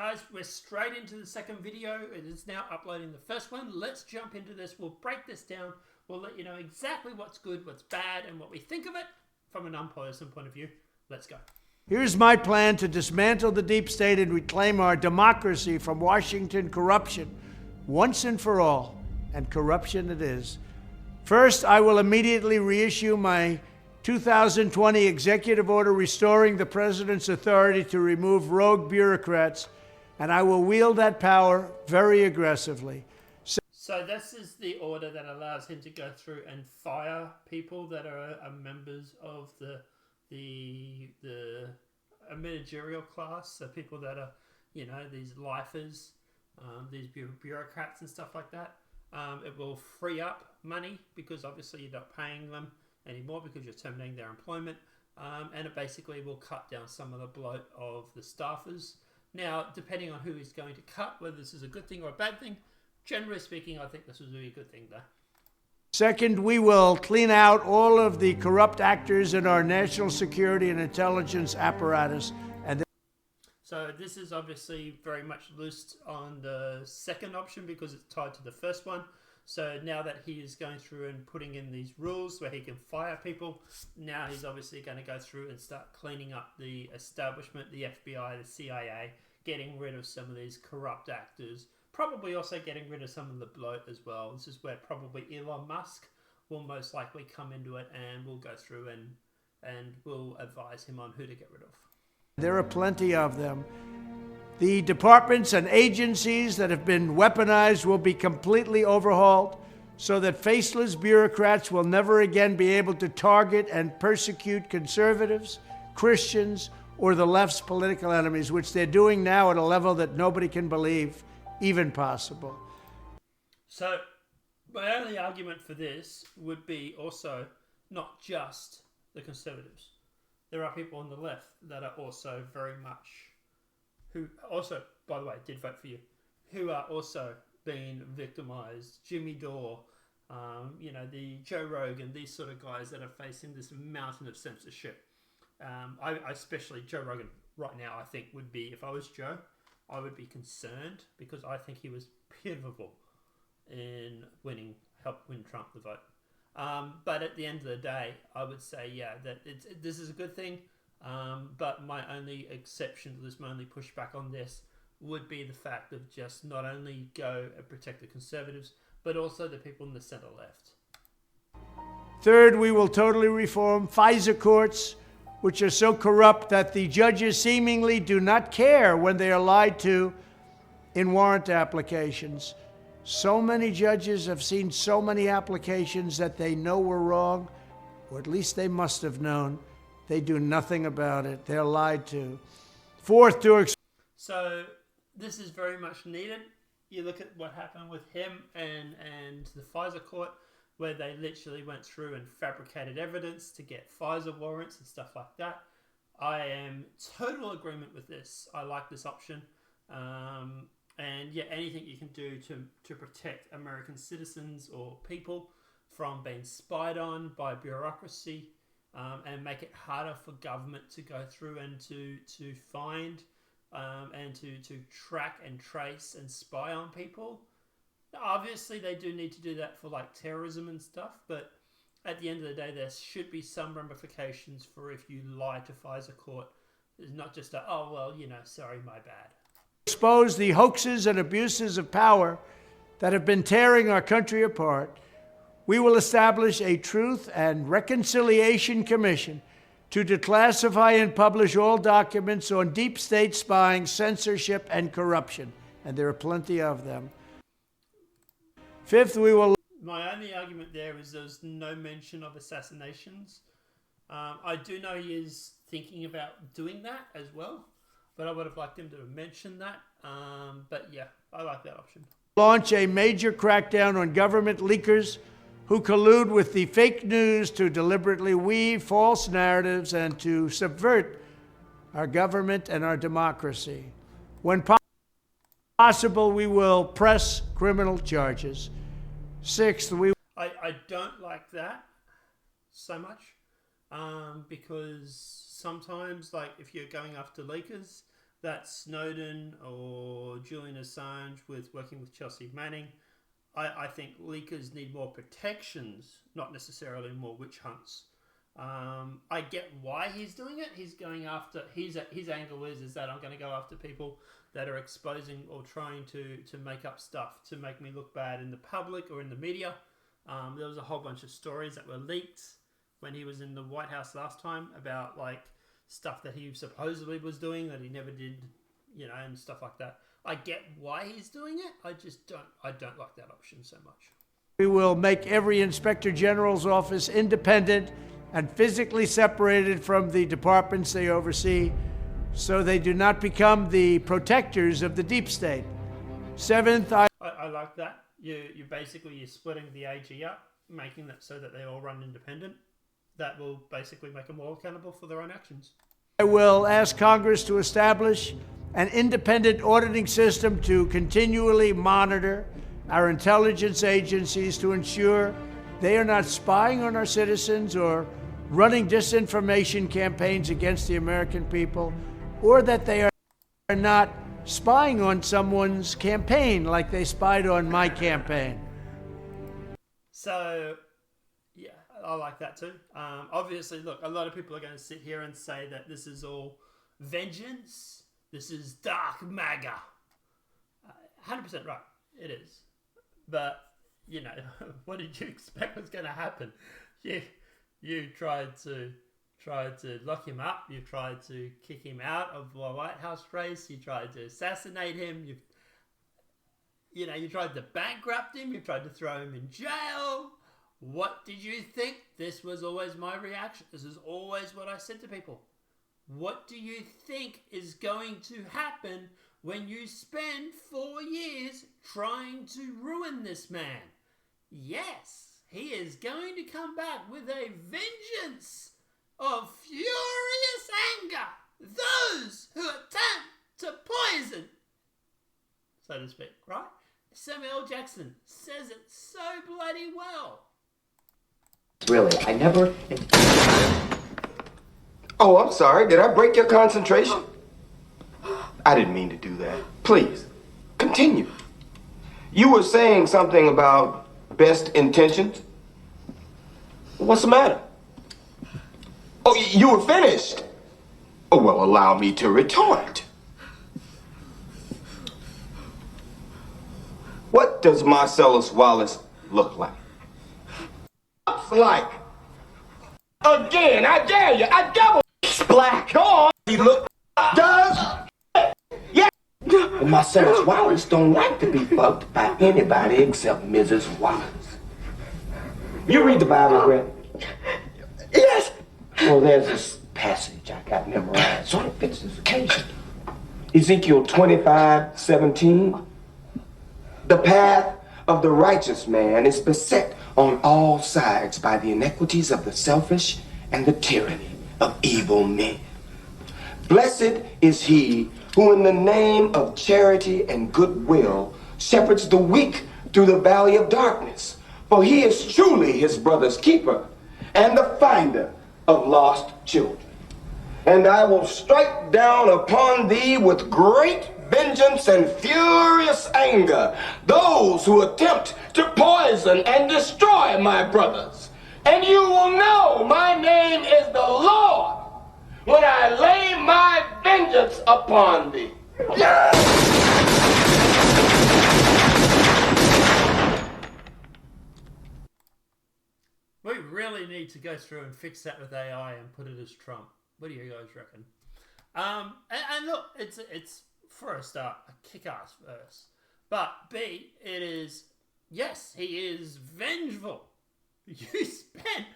guys, we're straight into the second video. It is now uploading the first one. Let's jump into this. We'll break this down. We'll let you know exactly what's good, what's bad, and what we think of it from an unpartisan point of view. Let's go. Here's my plan to dismantle the deep state and reclaim our democracy from Washington corruption once and for all, and corruption it is. First, I will immediately reissue my 2020 executive order restoring the president's authority to remove rogue bureaucrats, and I will wield that power very aggressively. So this is the order that allows him to go through and fire people that are members of the managerial class, so people that are, you know, these lifers, these bureaucrats and stuff like that. It will free up money because obviously you're not paying them anymore because you're terminating their employment, and it basically will cut down some of the bloat of the staffers. Now, depending on who he's going to cut, whether this is a good thing or a bad thing, generally speaking, I think this was really a good thing, though. Second, we will clean out all of the corrupt actors in our national security and intelligence apparatus. So this is obviously very much loosed on the second option because it's tied to the first one. So now that he is going through and putting in these rules where he can fire people, now he's obviously going to go through and start cleaning up the establishment, the FBI, the CIA, getting rid of some of these corrupt actors, probably also getting rid of some of the bloat as well. This is where probably Elon Musk will most likely come into it, and we'll go through and we'll advise him on who to get rid of. There are plenty of them. The departments and agencies that have been weaponized will be completely overhauled so that faceless bureaucrats will never again be able to target and persecute conservatives, Christians, or the left's political enemies, which they're doing now at a level that nobody can believe even possible. So my only argument for this would be also not just the conservatives. There are people on the left that are also very much, who also, by the way, did vote for you, who are also being victimized. Jimmy Dore, you know, the Joe Rogan, these sort of guys that are facing this mountain of censorship. I especially Joe Rogan right now, I think would be, if I was Joe, I would be concerned because I think he was pivotal in help win Trump the vote. But at the end of the day, I would say, yeah, that this is a good thing. But my only exception to this, my only pushback on this would be the fact of just not only go and protect the conservatives, but also the people in the center left. Third, we will totally reform FISA courts, which are so corrupt that the judges seemingly do not care when they are lied to in warrant applications. So many judges have seen so many applications that they know were wrong, or at least they must have known. They do nothing about it. They're lied to. Fourth, so this is very much needed. You look at what happened with him and the FISA court, where they literally went through and fabricated evidence to get FISA warrants and stuff like that. I am total agreement with this. I like this option. And yeah, anything you can do to protect American citizens or people from being spied on by bureaucracy, and make it harder for government to go through and to find and to track and trace and spy on people. Obviously, they do need to do that for like terrorism and stuff, but at the end of the day, there should be some ramifications for if you lie to FISA court. It's not just a, oh, well, you know, sorry, my bad. Expose the hoaxes and abuses of power that have been tearing our country apart. We will establish a Truth and Reconciliation Commission to declassify and publish all documents on deep state spying, censorship, and corruption. And there are plenty of them. Fifth, we will... My only argument there is there's no mention of assassinations. I do know he is thinking about doing that as well, but I would have liked him to mention that. But yeah, I like that option. Launch a major crackdown on government leakers who collude with the fake news to deliberately weave false narratives and to subvert our government and our democracy. When possible, we will press criminal charges. Sixth, I don't like that so much because sometimes, like, if you're going after leakers, that Snowden or Julian Assange with working with Chelsea Manning. I think leakers need more protections, not necessarily more witch hunts. I get why he's doing it. He's going after his angle is that I'm going to go after people that are exposing or trying to make up stuff to make me look bad in the public or in the media. There was a whole bunch of stories that were leaked when he was in the White House last time about like stuff that he supposedly was doing that he never did, and stuff like that. I get why he's doing it. I don't like that option so much. We will make every Inspector General's office independent and physically separated from the departments they oversee, so they do not become the protectors of the deep state. Seventh, I like that. You're splitting the AG up, making that so that they all run independent. That will basically make them all accountable for their own actions. I will ask Congress to establish an independent auditing system to continually monitor our intelligence agencies to ensure they are not spying on our citizens or running disinformation campaigns against the American people, or that they are not spying on someone's campaign like they spied on my campaign. So, yeah, I like that too. Obviously, look, a lot of people are going to sit here and say that this is all vengeance. This is dark MAGA. 100% right. It is. But, what did you expect was going to happen? You tried to lock him up. You tried to kick him out of the White House race. You tried to assassinate him. You tried to bankrupt him. You tried to throw him in jail. What did you think? This was always my reaction. This is always what I said to people. What do you think is going to happen when you spend 4 years trying to ruin this man? Yes, he is going to come back with a vengeance of furious anger. Those who attempt to poison, so to speak, right? Samuel L. Jackson says it so bloody well. Really, I never... Oh, I'm sorry. Did I break your concentration? I didn't mean to do that. Please, continue. You were saying something about best intentions? What's the matter? Oh, you were finished? Oh, well, allow me to retort. What does Marcellus Wallace look like? Like. Again, I dare you. I double. Black. Go on. He look. Does. Yeah. And Marcellus Wallace don't like to be fucked by anybody except Mrs. Wallace. You read the Bible, Brett? Yes. Well, there's this passage I got memorized. Sort of fits this occasion. Ezekiel 25:17. The path of the righteous man is beset on all sides by the iniquities of the selfish and the tyranny of evil men. Blessed is he who in the name of charity and goodwill shepherds the weak through the valley of darkness, for he is truly his brother's keeper and the finder of lost children. And I will strike down upon thee with great vengeance and furious anger those who attempt to poison and destroy my brothers. And you will know my name is the Lord when I lay my vengeance upon thee. We really need to go through and fix that with AI and put it as Trump. What do you guys reckon? And look, it's for a start a kick-ass verse, but B, it is, yes, he is vengeful. You spent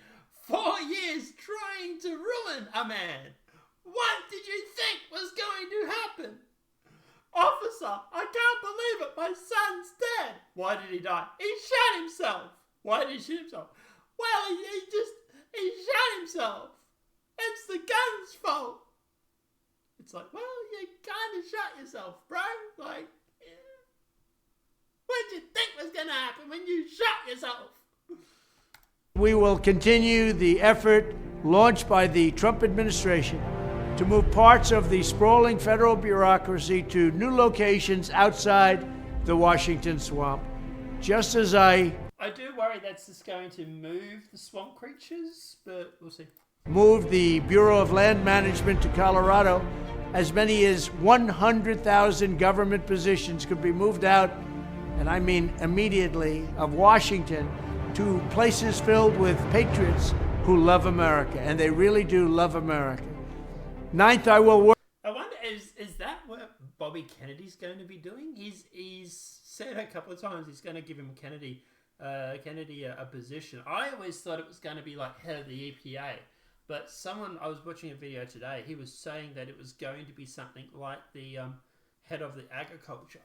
4 years trying to ruin a man. What did you think was going to happen? Officer, I can't believe it. My son's dead. Why did he die? He shot himself. Why did he shoot himself? Well, he shot himself. It's the gun's fault. It's like, well, you kind of shot yourself, bro. Like, yeah. What did you think was going to happen when you shot yourself? We will continue the effort launched by the Trump administration to move parts of the sprawling federal bureaucracy to new locations outside the Washington swamp. Just as I do worry that's just going to move the swamp creatures, but we'll see. Moved the Bureau of Land Management to Colorado, as many as 100,000 government positions could be moved out, and I mean immediately, of Washington to places filled with patriots who love America, and they really do love America. Ninth, I will work. I wonder, is that what Bobby Kennedy's going to be doing? He's said a couple of times he's going to give him Kennedy a position. I always thought it was going to be like head of the EPA, but I was watching a video today, he was saying that it was going to be something like the head of the agriculture,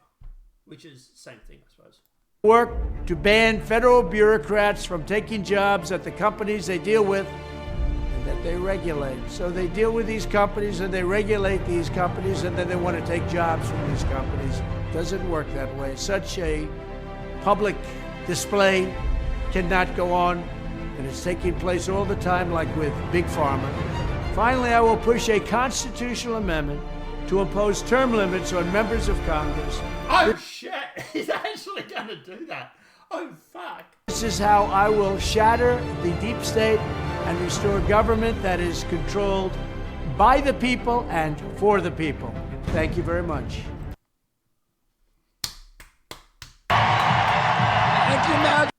which is the same thing, I suppose. Work to ban federal bureaucrats from taking jobs at the companies they deal with and that they regulate. So they deal with these companies and they regulate these companies, and then they want to take jobs from these companies. Doesn't work that way. Such a public display cannot go on, and it's taking place all the time, like with Big Pharma. Finally, I will push a constitutional amendment to impose term limits on members of Congress. Oh shit, he's actually going to do that. Oh fuck. This is how I will shatter the deep state and restore government that is controlled by the people and for the people. Thank you very much. Thank you, Matt.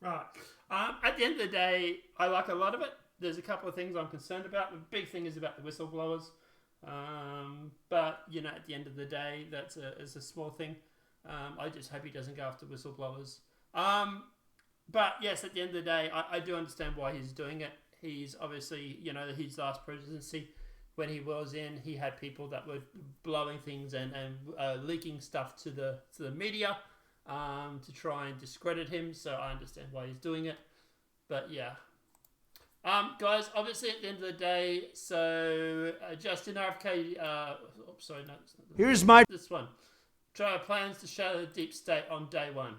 Right. At the end of the day, I like a lot of it. There's a couple of things I'm concerned about. The big thing is about the whistleblowers. But, you know, at the end of the day, it's a small thing. I just hope he doesn't go after whistleblowers. But, yes, at the end of the day, I do understand why he's doing it. He's obviously, you know, his last presidency, when he was in, he had people that were blowing things and leaking stuff to the media to try and discredit him. So I understand why he's doing it. But, yeah. Guys, obviously at the end of the day, so Justin RFK, sorry, no, it's not Here's my this one. Try plans to shatter the deep state on day one.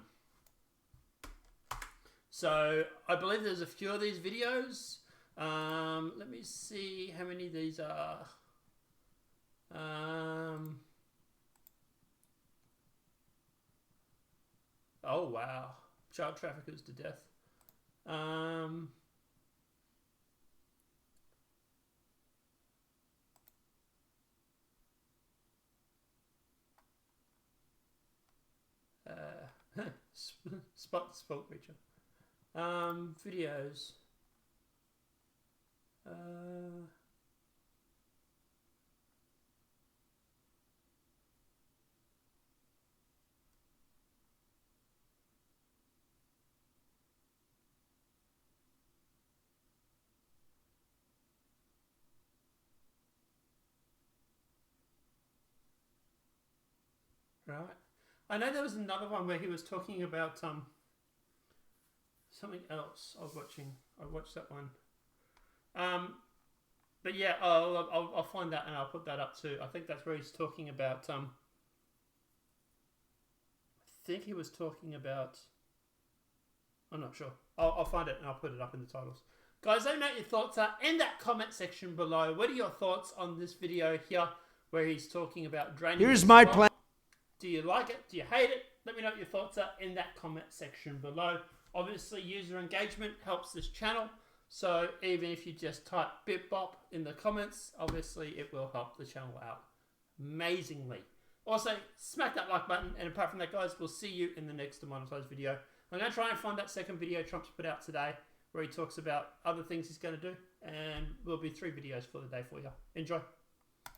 So I believe there's a few of these videos. Let me see how many of these are. Oh wow, child traffickers to death. Spot creature. Videos. Right. I know there was another one where he was talking about something else. I watched that one. But yeah, I'll find that and I'll put that up too. I think that's where he's talking about. I think he was talking about. I'm not sure. I'll find it and I'll put it up in the titles. Guys, let me know what your thoughts are in that comment section below. What are your thoughts on this video here, where he's talking about draining? Here's my plan. Do you like it? Do you hate it? Let me know what your thoughts are in that comment section below. Obviously, user engagement helps this channel. So even if you just type BitBop in the comments, obviously it will help the channel out amazingly. Also, smack that like button. And apart from that, guys, we'll see you in the next demonetized video. I'm going to try and find that second video Trump's put out today, where he talks about other things he's going to do. And will be 3 videos for the day for you. Enjoy.